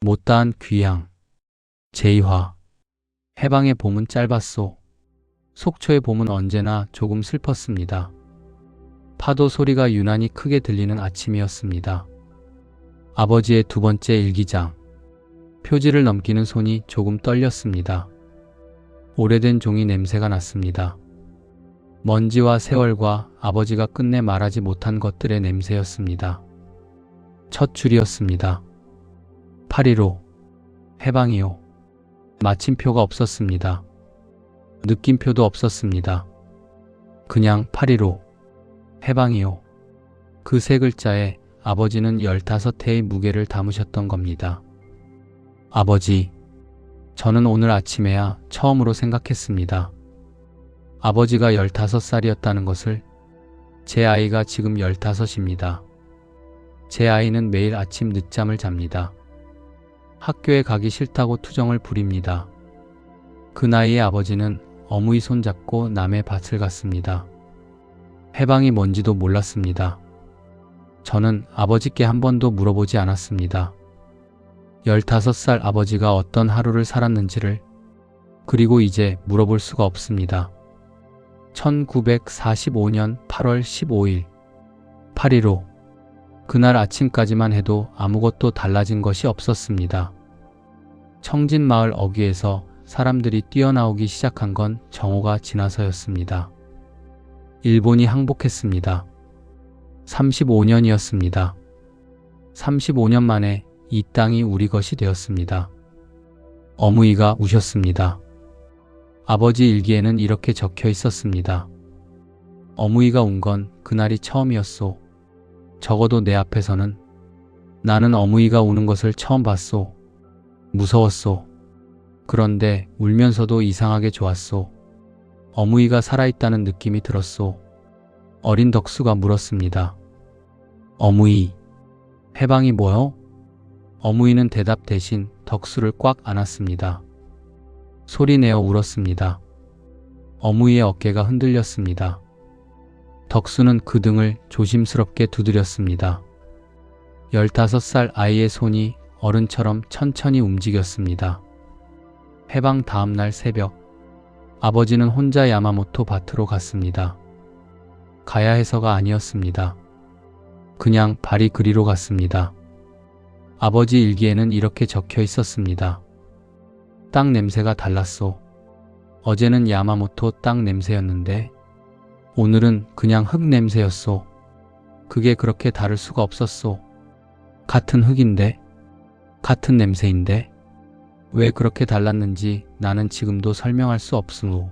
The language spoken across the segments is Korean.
못다한 귀향. 제2화. 해방의 봄은 짧았소. 속초의 봄은 언제나 조금 슬펐습니다. 파도 소리가 유난히 크게 들리는 아침이었습니다. 아버지의 두 번째 일기장. 표지를 넘기는 손이 조금 떨렸습니다. 오래된 종이 냄새가 났습니다. 먼지와 세월과 아버지가 끝내 말하지 못한 것들의 냄새였습니다. 첫 줄이었습니다. 8.15. 해방이요. 마침표가 없었습니다. 느낌표도 없었습니다. 그냥 8.15. 해방이요. 그 세 글자에 아버지는 15해의 무게를 담으셨던 겁니다. 아버지, 저는 오늘 아침에야 처음으로 생각했습니다. 아버지가 15살이었다는 것을. 제 아이가 지금 15입니다. 제 아이는 매일 아침 늦잠을 잡니다. 학교에 가기 싫다고 투정을 부립니다. 그 나이에 아버지는 어무이 손잡고 남의 밭을 갔습니다. 해방이 뭔지도 몰랐습니다. 저는 아버지께 한 번도 물어보지 않았습니다. 15살 아버지가 어떤 하루를 살았는지를. 그리고 이제 물어볼 수가 없습니다. 1945년 8월 15일 8.15. 그날 아침까지만 해도 아무것도 달라진 것이 없었습니다. 청진마을 어귀에서 사람들이 뛰어나오기 시작한 건 정오가 지나서였습니다. 일본이 항복했습니다. 35년이었습니다. 35년 만에 이 땅이 우리 것이 되었습니다. 어무이가 우셨습니다. 아버지 일기에는 이렇게 적혀 있었습니다. 어무이가 운 건 그날이 처음이었소. 적어도 내 앞에서는. 나는 어무이가 우는 것을 처음 봤소. 무서웠소. 그런데 울면서도 이상하게 좋았소. 어무이가 살아있다는 느낌이 들었소. 어린 덕수가 물었습니다. 어무이, 해방이 뭐요? 어무이는 대답 대신 덕수를 꽉 안았습니다. 소리내어 울었습니다. 어무이의 어깨가 흔들렸습니다. 덕수는 그 등을 조심스럽게 두드렸습니다. 15살 아이의 손이 어른처럼 천천히 움직였습니다. 해방 다음날 새벽, 아버지는 혼자 야마모토 밭으로 갔습니다. 가야 해서가 아니었습니다. 그냥 발이 그리로 갔습니다. 아버지 일기에는 이렇게 적혀 있었습니다. 땅 냄새가 달랐소. 어제는 야마모토 땅 냄새였는데 오늘은 그냥 흙 냄새였소. 그게 그렇게 다를 수가 없었소. 같은 흙인데, 같은 냄새인데 왜 그렇게 달랐는지 나는 지금도 설명할 수 없으오.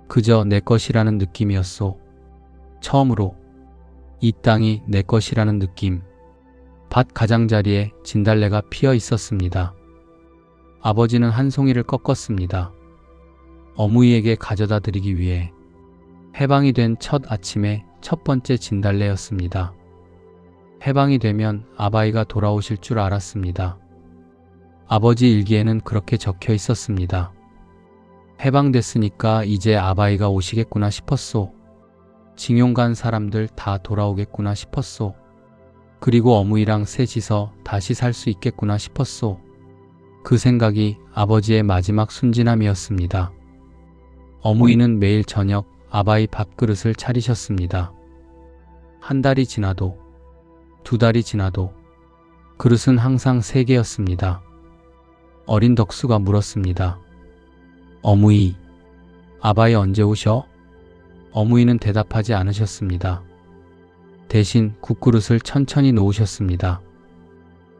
그저 내 것이라는 느낌이었소. 처음으로 이 땅이 내 것이라는 느낌. 밭 가장자리에 진달래가 피어 있었습니다. 아버지는 한 송이를 꺾었습니다. 어무이에게 가져다 드리기 위해. 해방이 된 첫 아침의 첫 번째 진달래였습니다. 해방이 되면 아바이가 돌아오실 줄 알았습니다. 아버지 일기에는 그렇게 적혀 있었습니다. 해방됐으니까 이제 아바이가 오시겠구나 싶었소. 징용 간 사람들 다 돌아오겠구나 싶었소. 그리고 어무이랑 셋이서 다시 살 수 있겠구나 싶었소. 그 생각이 아버지의 마지막 순진함이었습니다. 어무이는 매일 저녁 아바이 밥그릇을 차리셨습니다. 한 달이 지나도, 두 달이 지나도 그릇은 항상 3개였습니다. 어린 덕수가 물었습니다. 어무이, 아바이 언제 오셔? 어무이는 대답하지 않으셨습니다. 대신 국그릇을 천천히 놓으셨습니다.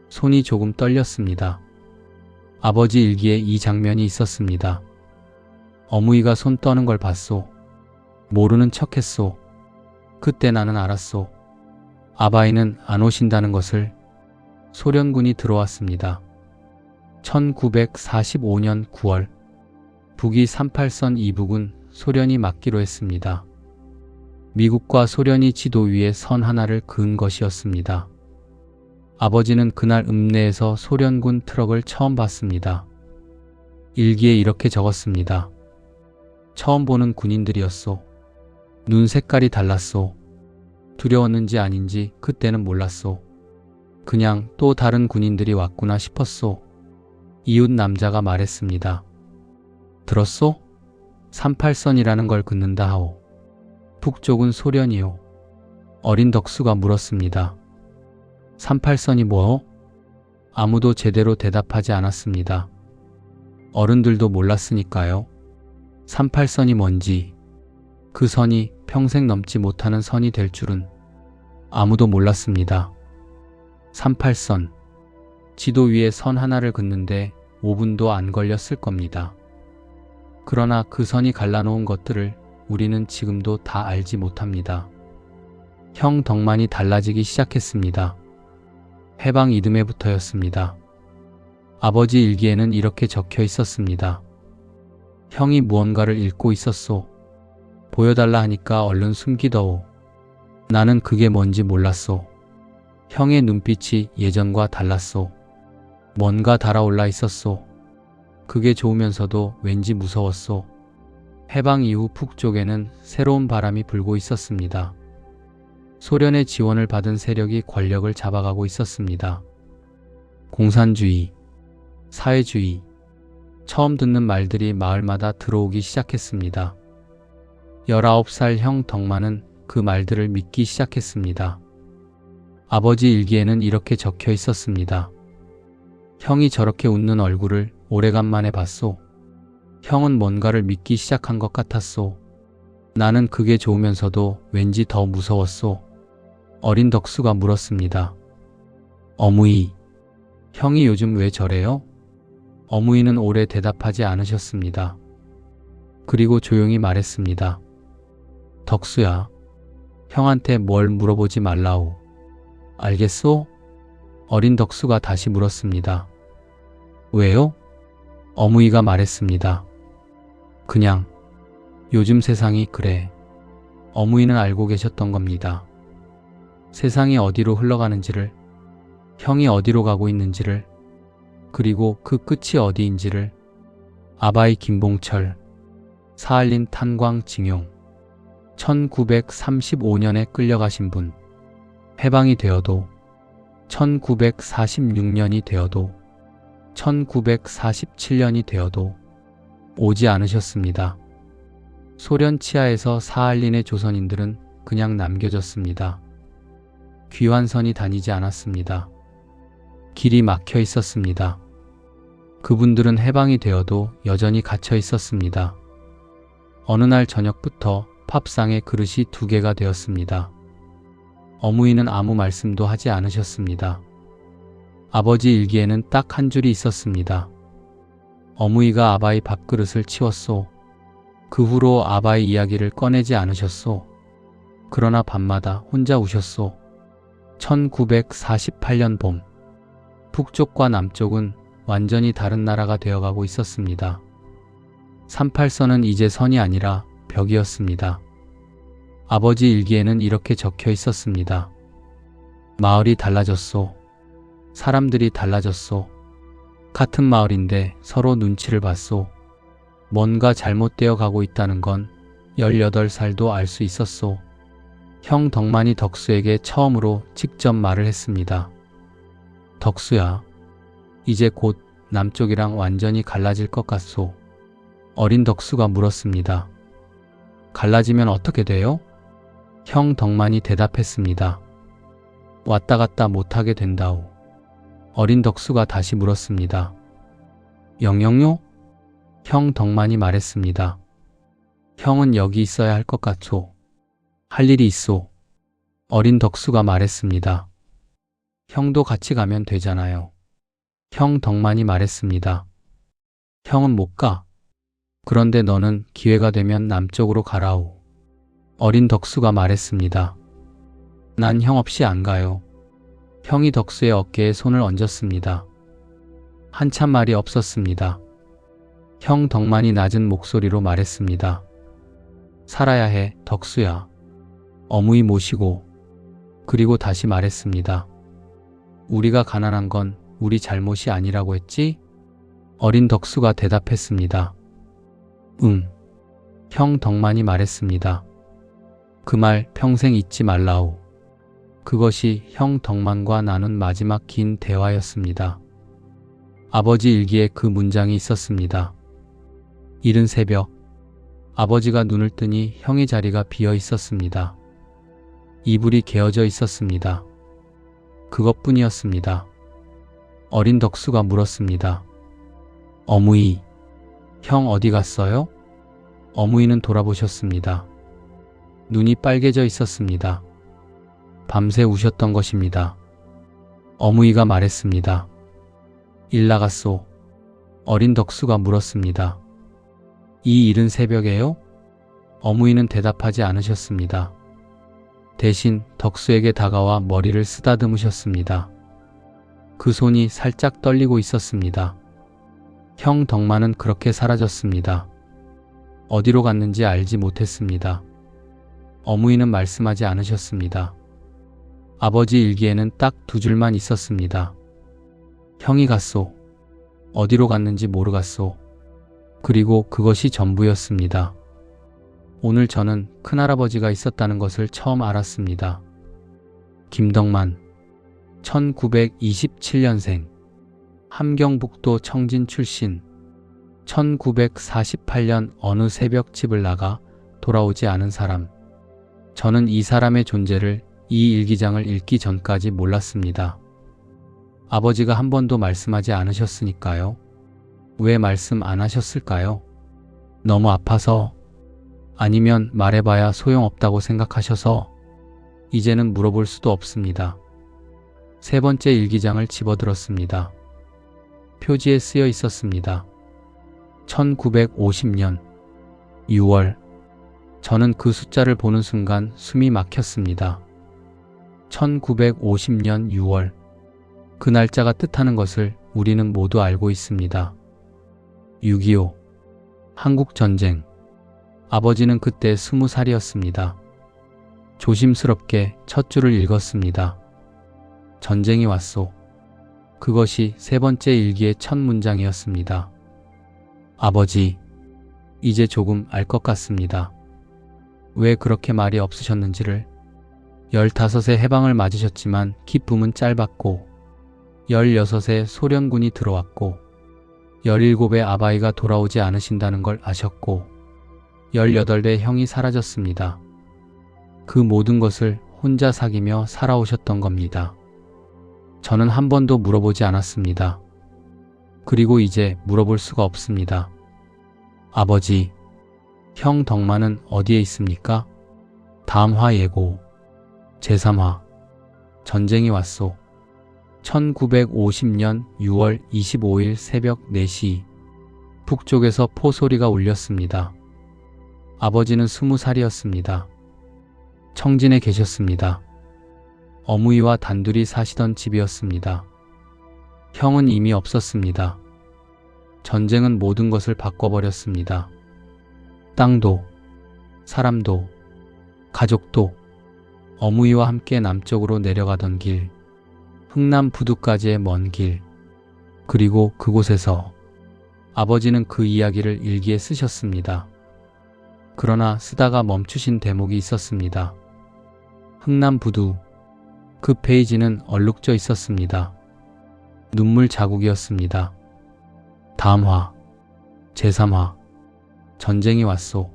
손이 조금 떨렸습니다. 아버지 일기에 이 장면이 있었습니다. 어무이가 손 떠는 걸 봤소. 모르는 척했소. 그때 나는 알았소. 아바이는 안 오신다는 것을. 소련군이 들어왔습니다. 1945년 9월 북위 38선 이북은 소련이 막기로 했습니다. 미국과 소련이 지도 위에 선 하나를 그은 것이었습니다. 아버지는 그날 읍내에서 소련군 트럭을 처음 봤습니다. 일기에 이렇게 적었습니다. 처음 보는 군인들이었소. 눈 색깔이 달랐소. 두려웠는지 아닌지 그때는 몰랐소. 그냥 또 다른 군인들이 왔구나 싶었소. 이웃 남자가 말했습니다. 들었소? 38선이라는 걸 긋는다 하오. 북쪽은 소련이요. 어린 덕수가 물었습니다. 38선이 뭐오? 아무도 제대로 대답하지 않았습니다. 어른들도 몰랐으니까요. 38선이 뭔지, 그 선이 평생 넘지 못하는 선이 될 줄은 아무도 몰랐습니다. 38선. 지도 위에 선 하나를 긋는데 5분도 안 걸렸을 겁니다. 그러나 그 선이 갈라놓은 것들을 우리는 지금도 다 알지 못합니다. 형 덕만이 달라지기 시작했습니다. 해방 이듬해부터였습니다. 아버지 일기에는 이렇게 적혀 있었습니다. 형이 무언가를 읽고 있었소. 보여달라 하니까 얼른 숨기더오. 나는 그게 뭔지 몰랐소. 형의 눈빛이 예전과 달랐소. 뭔가 달아올라 있었소. 그게 좋으면서도 왠지 무서웠소. 해방 이후 북쪽에는 새로운 바람이 불고 있었습니다. 소련의 지원을 받은 세력이 권력을 잡아가고 있었습니다. 공산주의, 사회주의, 처음 듣는 말들이 마을마다 들어오기 시작했습니다. 19살 형 덕만은 그 말들을 믿기 시작했습니다. 아버지 일기에는 이렇게 적혀 있었습니다. 형이 저렇게 웃는 얼굴을 오래간만에 봤소. 형은 뭔가를 믿기 시작한 것 같았소. 나는 그게 좋으면서도 왠지 더 무서웠소. 어린 덕수가 물었습니다. 어무이, 형이 요즘 왜 저래요? 어무이는 오래 대답하지 않으셨습니다. 그리고 조용히 말했습니다. 덕수야, 형한테 뭘 물어보지 말라오. 알겠소? 어린 덕수가 다시 물었습니다. 왜요? 어무이가 말했습니다. 그냥 요즘 세상이 그래. 어무이는 알고 계셨던 겁니다. 세상이 어디로 흘러가는지를, 형이 어디로 가고 있는지를, 그리고 그 끝이 어디인지를. 아바이 김봉철, 사할린 탄광징용, 1935년에 끌려가신 분, 해방이 되어도, 1946년이 되어도, 1947년이 되어도 오지 않으셨습니다. 소련 치하에서 사할린의 조선인들은 그냥 남겨졌습니다. 귀환선이 다니지 않았습니다. 길이 막혀 있었습니다. 그분들은 해방이 되어도 여전히 갇혀 있었습니다. 어느 날 저녁부터 팝상의 그릇이 2개가 되었습니다. 어무이는 아무 말씀도 하지 않으셨습니다. 아버지 일기에는 딱 한 줄이 있었습니다. 어무이가 아바이 밥그릇을 치웠소. 그 후로 아바이 이야기를 꺼내지 않으셨소. 그러나 밤마다 혼자 우셨소. 1948년 봄, 북쪽과 남쪽은 완전히 다른 나라가 되어가고 있었습니다. 38선은 이제 선이 아니라 벽이었습니다. 아버지 일기에는 이렇게 적혀 있었습니다. 마을이 달라졌소. 사람들이 달라졌소. 같은 마을인데 서로 눈치를 봤소. 뭔가 잘못되어 가고 있다는 건 18살도 알 수 있었소. 형 덕만이 덕수에게 처음으로 직접 말을 했습니다. 덕수야, 이제 곧 남쪽이랑 완전히 갈라질 것 같소. 어린 덕수가 물었습니다. 갈라지면 어떻게 돼요? 형 덕만이 대답했습니다. 왔다 갔다 못하게 된다오. 어린 덕수가 다시 물었습니다. 영영요? 형 덕만이 말했습니다. 형은 여기 있어야 할 것 같소. 할 일이 있소. 어린 덕수가 말했습니다. 형도 같이 가면 되잖아요. 형 덕만이 말했습니다. 형은 못 가. 그런데 너는 기회가 되면 남쪽으로 가라오. 어린 덕수가 말했습니다. 난 형 없이 안 가요. 형이 덕수의 어깨에 손을 얹었습니다. 한참 말이 없었습니다. 형 덕만이 낮은 목소리로 말했습니다. 살아야 해, 덕수야. 어무이 모시고. 그리고 다시 말했습니다. 우리가 가난한 건 우리 잘못이 아니라고 했지? 어린 덕수가 대답했습니다. 응. 형 덕만이 말했습니다. 그 말 평생 잊지 말라오. 그것이 형 덕만과 나눈 마지막 긴 대화였습니다. 아버지 일기에 그 문장이 있었습니다. 이른 새벽, 아버지가 눈을 뜨니 형의 자리가 비어 있었습니다. 이불이 개어져 있었습니다. 그것뿐이었습니다. 어린 덕수가 물었습니다. 어무이, 형 어디 갔어요? 어무이는 돌아보셨습니다. 눈이 빨개져 있었습니다. 밤새 우셨던 것입니다. 어무이가 말했습니다. 일 나갔소. 어린 덕수가 물었습니다. 이 이른 새벽에요? 어무이는 대답하지 않으셨습니다. 대신 덕수에게 다가와 머리를 쓰다듬으셨습니다. 그 손이 살짝 떨리고 있었습니다. 형 덕만은 그렇게 사라졌습니다. 어디로 갔는지 알지 못했습니다. 어무이는 말씀하지 않으셨습니다. 아버지 일기에는 딱 두 줄만 있었습니다. 형이 갔소. 어디로 갔는지 모르갔소. 그리고 그것이 전부였습니다. 오늘 저는 큰할아버지가 있었다는 것을 처음 알았습니다. 김덕만, 1927년생, 함경북도 청진 출신, 1948년 어느 새벽 집을 나가 돌아오지 않은 사람. 저는 이 사람의 존재를 이 일기장을 읽기 전까지 몰랐습니다. 아버지가 한 번도 말씀하지 않으셨으니까요. 왜 말씀 안 하셨을까요? 너무 아파서? 아니면 말해봐야 소용없다고 생각하셔서? 이제는 물어볼 수도 없습니다. 세 번째 일기장을 집어들었습니다. 표지에 쓰여 있었습니다. 1950년 6월. 저는 그 숫자를 보는 순간 숨이 막혔습니다. 1950년 6월. 그 날짜가 뜻하는 것을 우리는 모두 알고 있습니다. 6.25 한국전쟁. 아버지는 그때 20살이었습니다. 조심스럽게 첫 줄을 읽었습니다. 전쟁이 왔소. 그것이 세 번째 일기의 첫 문장이었습니다. 아버지, 이제 조금 알 것 같습니다. 왜 그렇게 말이 없으셨는지를. 15세 해방을 맞으셨지만 기쁨은 짧았고, 16세 소련군이 들어왔고, 17의 아바이가 돌아오지 않으신다는 걸 아셨고, 18의 형이 사라졌습니다. 그 모든 것을 혼자 사귀며 살아오셨던 겁니다. 저는 한 번도 물어보지 않았습니다. 그리고 이제 물어볼 수가 없습니다. 아버지, 형 덕만은 어디에 있습니까? 다음 화 예고. 제3화. 전쟁이 왔소. 1950년 6월 25일 새벽 4시. 북쪽에서 포소리가 울렸습니다. 아버지는 20살이었습니다. 청진에 계셨습니다. 어무이와 단둘이 사시던 집이었습니다. 형은 이미 없었습니다. 전쟁은 모든 것을 바꿔버렸습니다. 땅도, 사람도, 가족도. 어무이와 함께 남쪽으로 내려가던 길, 흥남 부두까지의 먼 길, 그리고 그곳에서 아버지는 그 이야기를 일기에 쓰셨습니다. 그러나 쓰다가 멈추신 대목이 있었습니다. 흥남 부두. 그 페이지는 얼룩져 있었습니다. 눈물 자국이었습니다. 다음 화. 제3화. 전쟁이 왔소.